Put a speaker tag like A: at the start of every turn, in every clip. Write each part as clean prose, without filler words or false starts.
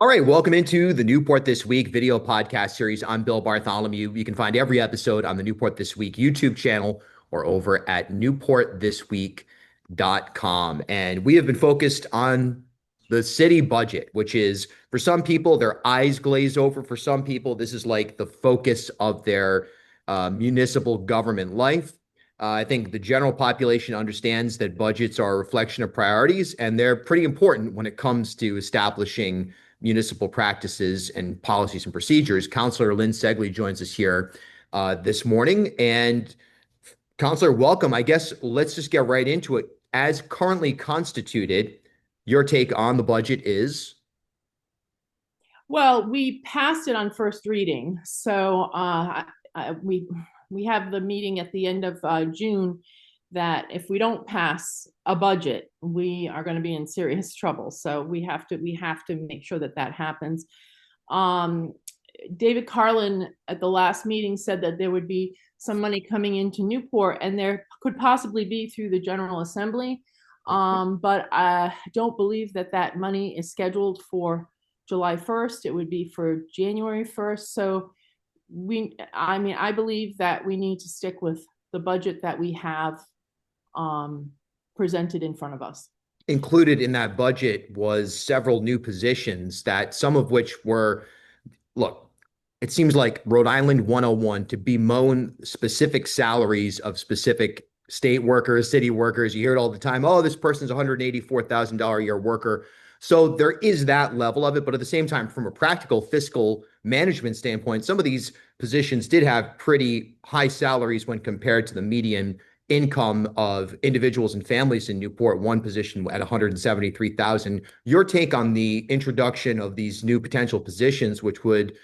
A: All right, welcome into the Newport This Week video podcast series. I'm Bill Bartholomew. You can find every episode on the Newport This Week YouTube channel or over at newportthisweek.com. And we have been focused on the city budget, which is for some people, their eyes glaze over. For some people, this is like the focus of their municipal government life. I think the general population understands that budgets are a reflection of priorities, and they're pretty important when it comes to establishing municipal practices and policies and procedures. Councilor Lynn Ceglie joins us here this morning. And Councilor, welcome. I guess let's just get right into it. As currently constituted, your take on the budget is?
B: Well, we passed it on first reading, so we have the meeting at the end of June that if we don't pass a budget, we are going to be in serious trouble. So we have to make sure that that happens. David Carlin at the last meeting said that there would be some money coming into Newport, and there could possibly be through the General Assembly. But I don't believe that that money is scheduled for July 1st. It would be for January 1st. So I believe that we need to stick with the budget that we have presented in front of us.
A: Included in that budget was several new positions that some of which were, look, it seems like Rhode Island 101 to bemoan specific salaries of specific state workers, city workers. You hear it all the time. Oh, this person's $184,000 a year worker. So there is that level of it. But at the same time, from a practical fiscal management standpoint, some of these positions did have pretty high salaries when compared to the median income of individuals and families in Newport. One position at $173,000. Your take on the introduction of these new potential positions, which would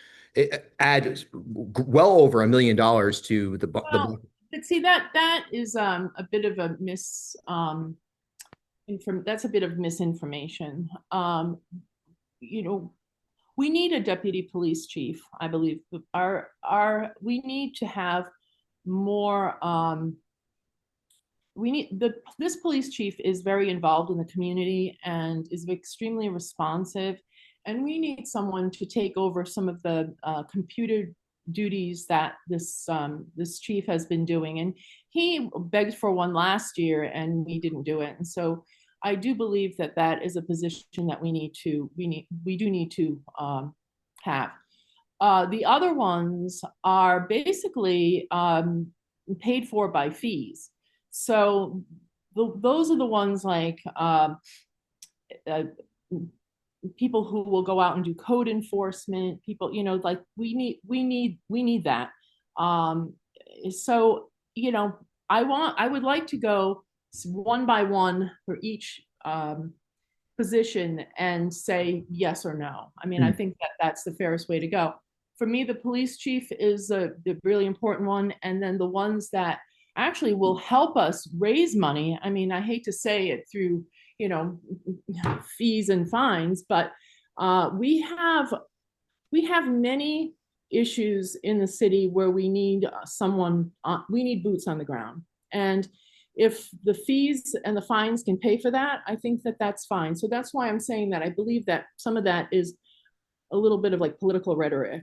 A: add well over $1 million to the
B: But see, that is a bit of a that's a bit of misinformation. We need a deputy police chief. I believe we need to have more. This police chief is very involved in the community and is extremely responsive, and we need someone to take over some of the computer duties that this chief has been doing. And he begged for one last year, and we didn't do it. And so I do believe that that is a position that we do need to have. The other ones are basically paid for by fees. So those are the ones like people who will go out and do code enforcement. People, like we need that. So I would like to go one by one for each position and say yes or no. I mean, I think that that's the fairest way to go. For me, the police chief is the really important one, and then the ones that actually will help us raise money. I mean, I hate to say it through, fees and fines, but we have many issues in the city where we need we need boots on the ground. And if the fees and the fines can pay for that, I think that that's fine. So that's why I'm saying that I believe that some of that is a little bit of like political rhetoric.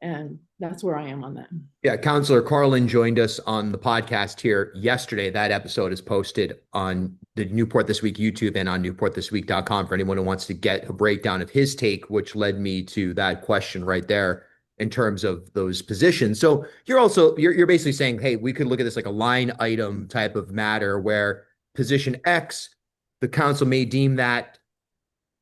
B: And that's where I am on that.
A: Yeah, Councilor Carlin joined us on the podcast here yesterday. That episode is posted on the Newport This Week YouTube and on newportthisweek.com for anyone who wants to get a breakdown of his take, which led me to that question right there in terms of those positions. So you're basically saying, hey, we could look at this like a line item type of matter where position X, the council may deem that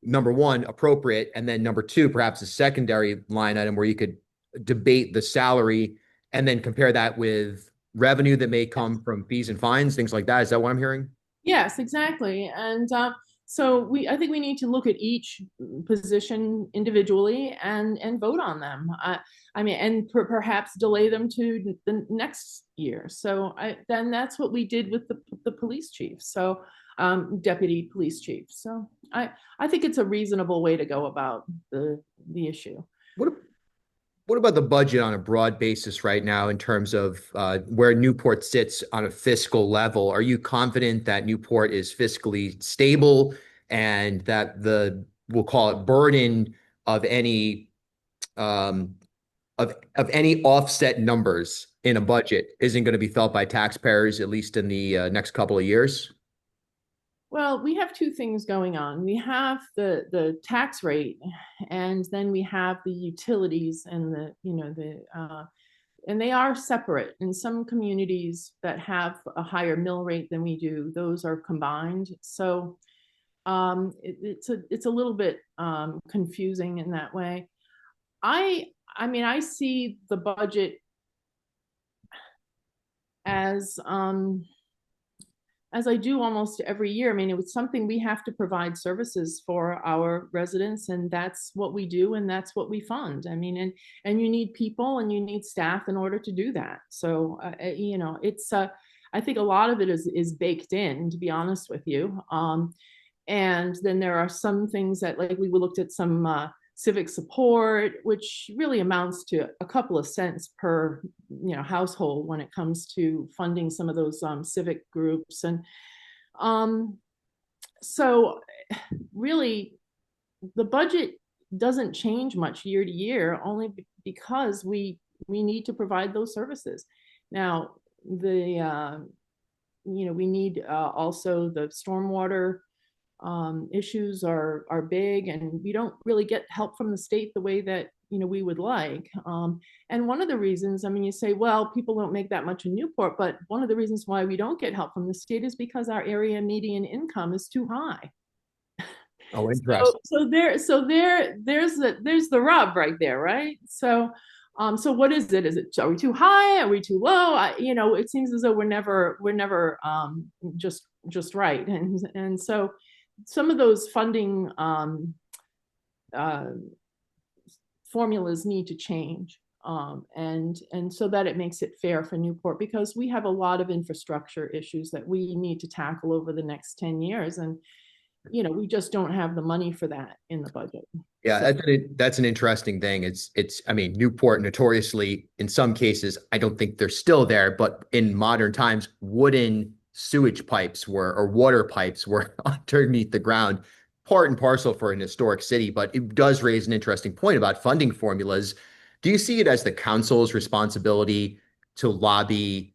A: number one appropriate, and then number two, perhaps a secondary line item where you could debate the salary and then compare that with revenue that may come from fees and fines, things like that. Is that what I'm hearing?
B: Yes, exactly. And so I think we need to look at each position individually and vote on them. I mean, and perhaps delay them to the next year. So then that's what we did with the police chief. So deputy police chief. So I think it's a reasonable way to go about the issue.
A: What about the budget on a broad basis right now in terms of where Newport sits on a fiscal level? Are you confident that Newport is fiscally stable and that the we'll call it burden of any um, of any offset numbers in a budget isn't going to be felt by taxpayers, at least in the next couple of years?
B: Well, we have two things going on. We have the tax rate, and then we have the utilities and and they are separate. In some communities that have a higher mill rate than we do, those are combined. So it's a little bit confusing in that way. I I mean, I see the budget as as I do almost every year. I mean, it was something we have to provide services for our residents, and that's what we do, and that's what we fund. I mean, and you need people and you need staff in order to do that. So, it's I think a lot of it is baked in, to be honest with you. And then there are some things that, like, we looked at some civic support, which really amounts to a couple of cents per household when it comes to funding some of those civic groups. And um, so really the budget doesn't change much year to year, only because we need to provide those services. Now the we need also the stormwater issues are big, and we don't really get help from the state the way that we would like. And one of the reasons, I mean, you say, well, people don't make that much in Newport, but one of the reasons why we don't get help from the state is because our area median income is too high.
A: Oh,
B: So
A: interesting.
B: there's the rub right there, right? So so what is it? Is it, are we too high? Are we too low? It seems as though we're never just right. And so some of those funding uh, formulas need to change, and so that it makes it fair for Newport, because we have a lot of infrastructure issues that we need to tackle over the next 10 years, and we just don't have the money for that in the budget.
A: Yeah,
B: So
A: that's an interesting thing. I mean, Newport notoriously, in some cases, I don't think they're still there, but in modern times, wooden sewage pipes were, or water pipes were underneath the ground, part and parcel for an historic city. But it does raise an interesting point about funding formulas. Do you see it as the council's responsibility to lobby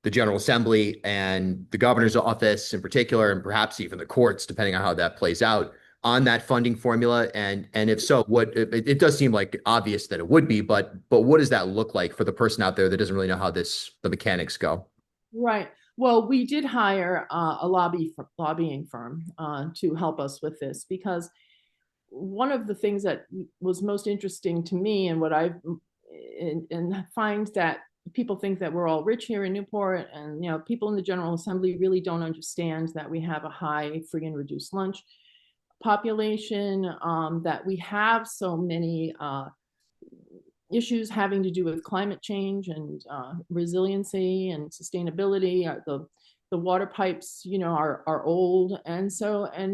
A: the General Assembly and the governor's office in particular, and perhaps even the courts, depending on how that plays out, on that funding formula? And if so, what it does seem like obvious that it would be, but what does that look like for the person out there that doesn't really know how the mechanics go?
B: right. Well, we did hire a lobbying firm to help us with this, because one of the things that was most interesting to me, and what I've and find that people think that we're all rich here in Newport, and people in the General Assembly really don't understand that we have a high free and reduced lunch population, that we have so many issues having to do with climate change and resiliency and sustainability. The water pipes, are old, and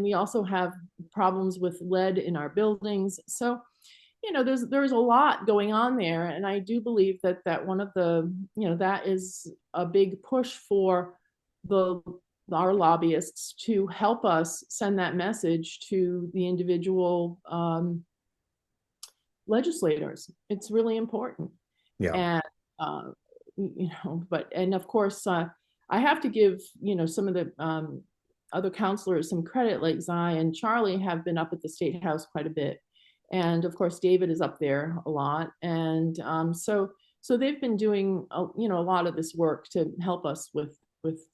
B: we also have problems with lead in our buildings. So, there's a lot going on there, and I do believe that one of the, that is a big push for the our lobbyists to help us send that message to the individual legislators. It's really important.
A: Yeah.
B: And and of course, I have to give some of the other counselors some credit, like Zai and Charlie have been up at the State House quite a bit, and of course David is up there a lot, and so they've been doing a lot of this work to help us with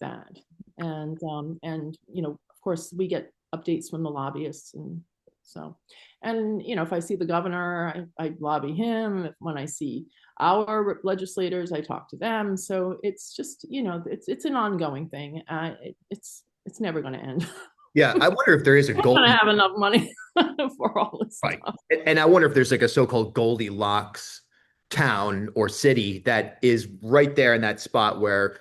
B: that. And of course we get updates from the lobbyists. And so, and if I see the governor, I lobby him. When I see our legislators, I talk to them. So it's just, it's an ongoing thing. It's never going to end.
A: Yeah, I wonder if there is a
B: We're going to
A: Goldie,
B: have enough money for all this
A: right.
B: stuff.
A: And I wonder if there's like a so-called Goldilocks town or city that is right there in that spot where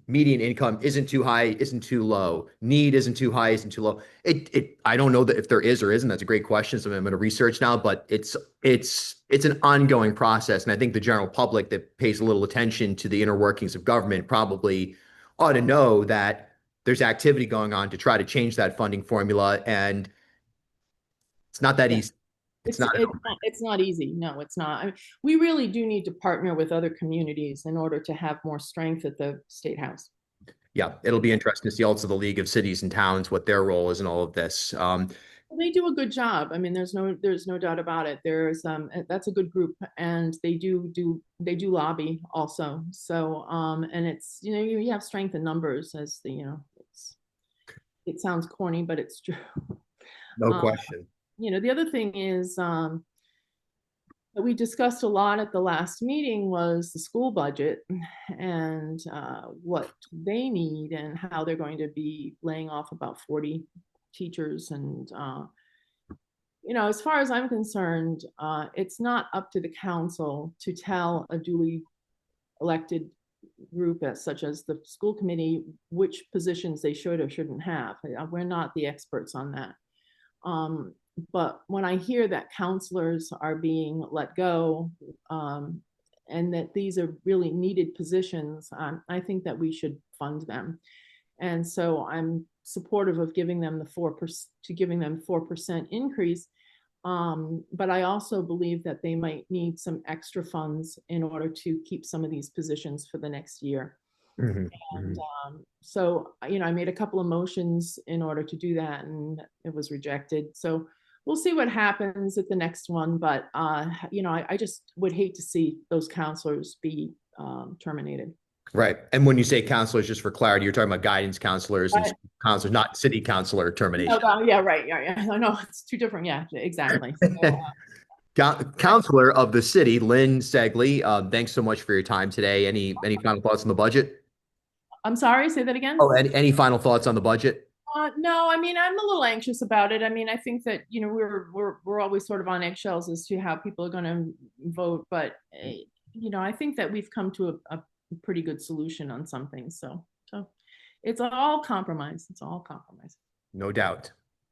A: median income isn't too high, isn't too low, need isn't too high, isn't too low. I don't know that if there is or isn't. That's a great question. So I'm going to research now, but it's an ongoing process. And I think the general public that pays a little attention to the inner workings of government probably ought to know that there's activity going on to try to change that funding formula. And It's not that
B: Yeah.
A: easy. It's not.
B: It's not easy. No, it's not. I mean, we really do need to partner with other communities in order to have more strength at the state house.
A: Yeah, it'll be interesting to see also the League of Cities and Towns, what their role is in all of this.
B: They do a good job. I mean, there's no doubt about it. There's that's a good group, and they do lobby also. So and it's you have strength in numbers as the it sounds corny, but it's true.
A: No
B: Um,
A: question.
B: the other thing is that we discussed a lot at the last meeting was the school budget and what they need and how they're going to be laying off about 40 teachers. And, as far as I'm concerned, it's not up to the council to tell a duly elected group such as the school committee which positions they should or shouldn't have. We're not the experts on that. Um, but when I hear that counselors are being let go, and that these are really needed positions, I think that we should fund them. And so I'm supportive of giving them the 4% to giving them 4% increase. But I also believe that they might need some extra funds in order to keep some of these positions for the next year.
A: Mhm,
B: And
A: mhm.
B: so, I made a couple of motions in order to do that, and it was rejected. So we'll see what happens at the next one. But, I just would hate to see those counselors be terminated.
A: Right. And when you say counselors, just for clarity, you're talking about guidance counselors and
B: But,
A: school counselors, not city counselor
B: no,
A: termination.
B: yeah, right. Yeah, yeah. I know it's two different. Yeah, exactly. So,
A: Counselor of the city, Lynn Ceglie, thanks so much for your time today. Any final thoughts on the budget?
B: I'm sorry, say that again.
A: Oh, any final thoughts on the budget?
B: No, I mean, I'm a little anxious about it. I mean, I think that, we're always sort of on eggshells as to how people are going to vote, but I think that we've come to a pretty good solution on some things. So it's all compromise. It's all compromise.
A: No doubt.